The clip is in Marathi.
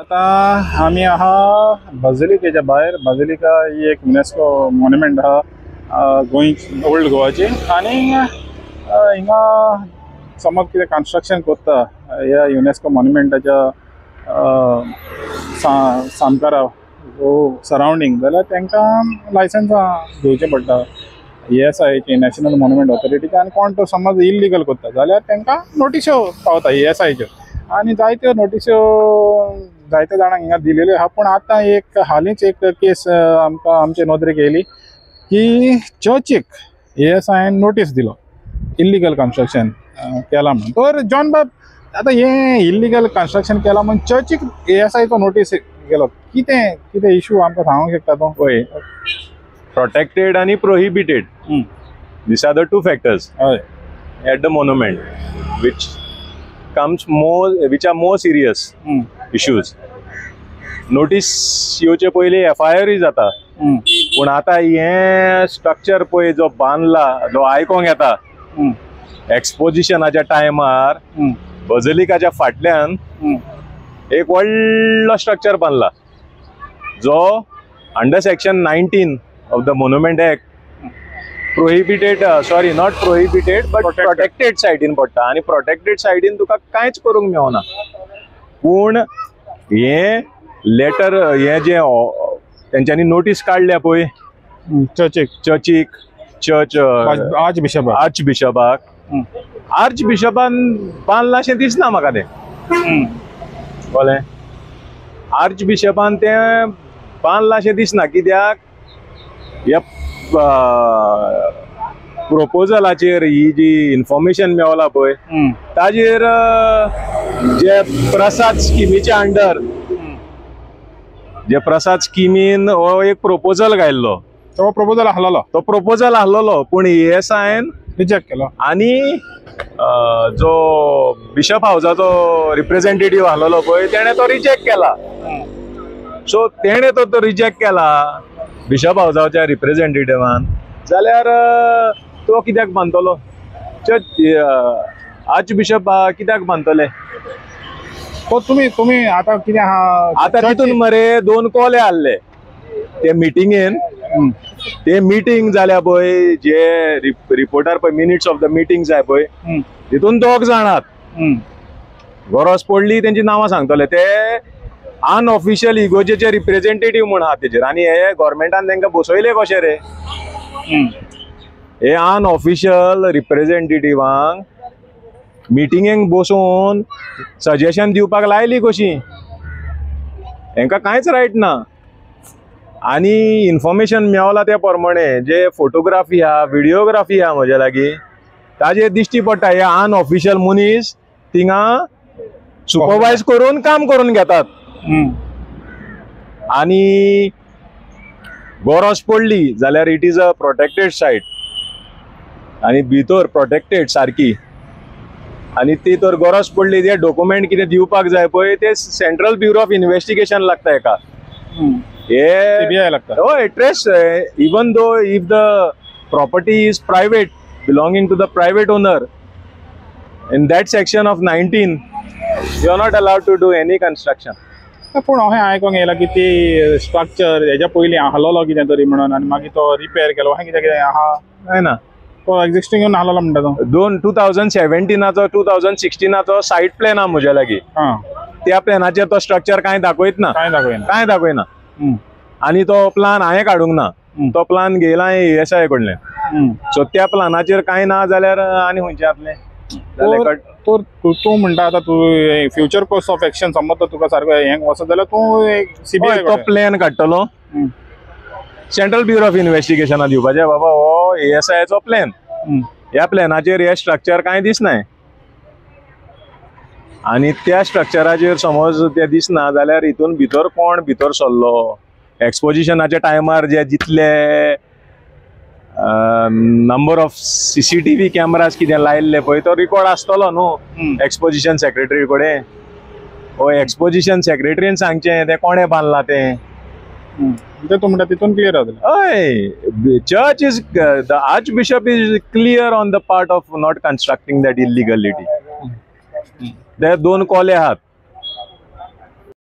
आता आम्ही आहा बाझिलिकेच्या भायर. बाझिलिका ही एक युनेस्को मॉन्युमेंट आहा गोंय ओल्ड गोवाची. आणि हिंगा समज कितें कन्स्ट्रक्शन करता ह्या युनेस्को मॉन्युमेंटाच्या सामकारा सरावंडींग जाल्यार तांकां लायसन्सां घेवचें पडटा ESIची नॅशनल मॉन्युमेंट ऑथॉरिटीची. आनी कोण तो समज इल्लिगल करता जाल्यार तांकां नोटिश्यो पावता ESIच्यो. आनी जायत्यो नोटिश्यो जायत्या जाणांक हिंगा दिलेल्यो आहा. पूण आतां एक हालींच एक केस आमकां आमचे नोदरेक येयली की चर्चीक ESIन नोटीस दिलो इल्लिगल कन्स्ट्रक्शन केलां म्हणून. तर जॉन बाब आतां हें इल्लिगल कन्स्ट्रक्शन केलां म्हणून चर्चीक ESIचो नोटीस गेलो. कितें इशू आमकां सांगूंक शकता तो? पळय, protected and prohibited. These are the two factors at the monument which are more serious issues. Notice येवचे पयली FIR जाता. पूण आतां हे स्ट्रक्चर पळय जो बांदला जो आयकोंक येता एक्सपोजिशनाच्या टायमार बाझिलिकाच्या फाटल्यान एक व्हडलो स्ट्रक्चर बांदला जो under section 19 of the Monument Act prohibited, sorry not prohibited but protected site in पडटा. आणि protected site in तुका कांयच करूंक मेळना. पूण हे लेटर हे जे तेंच्यांनी नोटीस काडल्या पळय चर्च आर्च बिशपान बांदलां अशें दिसना म्हाका तें. कळ्ळें? आर्च बिशपान तें बांदलां अशें दिसना. कित्याक ह्या प्रोपोजलाचेर ही जी इन्फॉर्मेशन मेवला पळय ताजेर जे प्रसाद स्किमीच्या अंडर जे प्रसाद स्किमीन हो एक प्रोपोजल घायल्लो. तो प्रोपोजल आहलोलो पूण ESIन रिजेक्ट केलो. आनी जो बिशप हावसाचो रिप्रेझेंटेटिव्ह आहलोलो पळय तेणे तो रिजेक्ट केला. सो तेणे तो रिजेक्ट केला बिशप हावसाच्या रिप्रेझेंटेटिव्हान. जाल्यार तो कित्याक बांदतलो? आर्च बिशप कित्याक बांदतले? तुम्ही आता कितें आहा आतां तितून मरे दोन कोले आहले ते मिटिंगेन. ते मिटींग जाल्या पळय जे रिपोर्टार पळय मिनिट्स ऑफ द मिटींग जाय पळय तितून 2 जाणात गरज पडली तेंची नांवां सांगतले. ते अनऑफिशियल इगोजेचे रिप्रेझेंटेटिव्ह म्हण आहा तेजेर. आनी हे गव्हर्मेंटान तांकां बसयले कशे रे? हे अनऑफिशियल रिप्रेझेंटेटिव्हांक मिटिंगेक बसोवन सजेशन दिवपाक लायली कशी? हांकां कांयच रायट ना. आनी इन्फॉर्मेशन मेवला त्या प्रमाणे जे फोटोग्राफी आहा व्हिडिओग्राफी आहा म्हज्या लागीं ताजेर दिश्टी पडटा हे अनऑफिशियल मनीस थिंगा सुपरवायज करून काम करून घेतात. आणि गरज पडली जाल्यार इट इज अ प्रोटेक्टेड सायट आणि भितर प्रोटेक्टेड सारकी. आणि ती तर गरज पडली ते डॉक्युमेंट कितें दिवपाक जाय पळय ते सेंट्रल ब्युरो ऑफ इन्व्हेस्टिगेशन लागता हेका. CBI लागता. हय ट्रेस even though if the property is private belonging to the private owner in that section of 19 you are not allowed to do any construction. पूण हांवें आयकोंक येयला की ती स्ट्रक्चर हेच्या पयलीं आहलोलो कितें तरी म्हणून आनी मागीर तो रिपेर केलो अशें कितें आहा काय ना? तो एक्झिस्टिंग येवन आहलोलो म्हणटा तो 2017 2016 सायट प्लॅन आहा म्हज्या लागीं. त्या प्लॅनाचेर तो स्ट्रक्चर कांय दाखयना. आनी तो प्लान हांवें काडूंक ना. तो प्लान घेयला हांवें ESI कडल्यान. सो त्या प्लानाचेर कांय ना जाल्यार आनी खंयचें जातलें? तर तूं म्हणटा आतां तूं फ्युचर कोर्स ऑफ एक्शन समज तुका सारको हें वचत जाल्यार तूं CBI तो प्लॅन काडटलो सेंट्रल ब्युरो ऑफ इन्व्हेस्टिगेशनाक दिवपाचें. बाबा हो ESIचो प्लॅन ह्या प्लॅनाचेर हे स्ट्रक्चर कांय दिसनाय. आनी त्या स्ट्रक्चराचेर समज ते दिसना जाल्यार हितून भितर कोण भितर सरलो एक्सपोजिशनाच्या टायमार जे जितले नंबर ऑफ CCTV कॅमेराज कितें लायल्ले पळय तो रिकॉर्ड आसतलो न्हू एक्सपोजिशन सेक्रेटरी कडेन. हो एक्सपोजिशन सेक्रेटरीन सांगचें ते कोणें बांदलां तें. तूं म्हणटा तितून क्लियर जातलें. हय church is the arch bishop is clear on the part of not constructing that illegality. ते 2 कोले आहात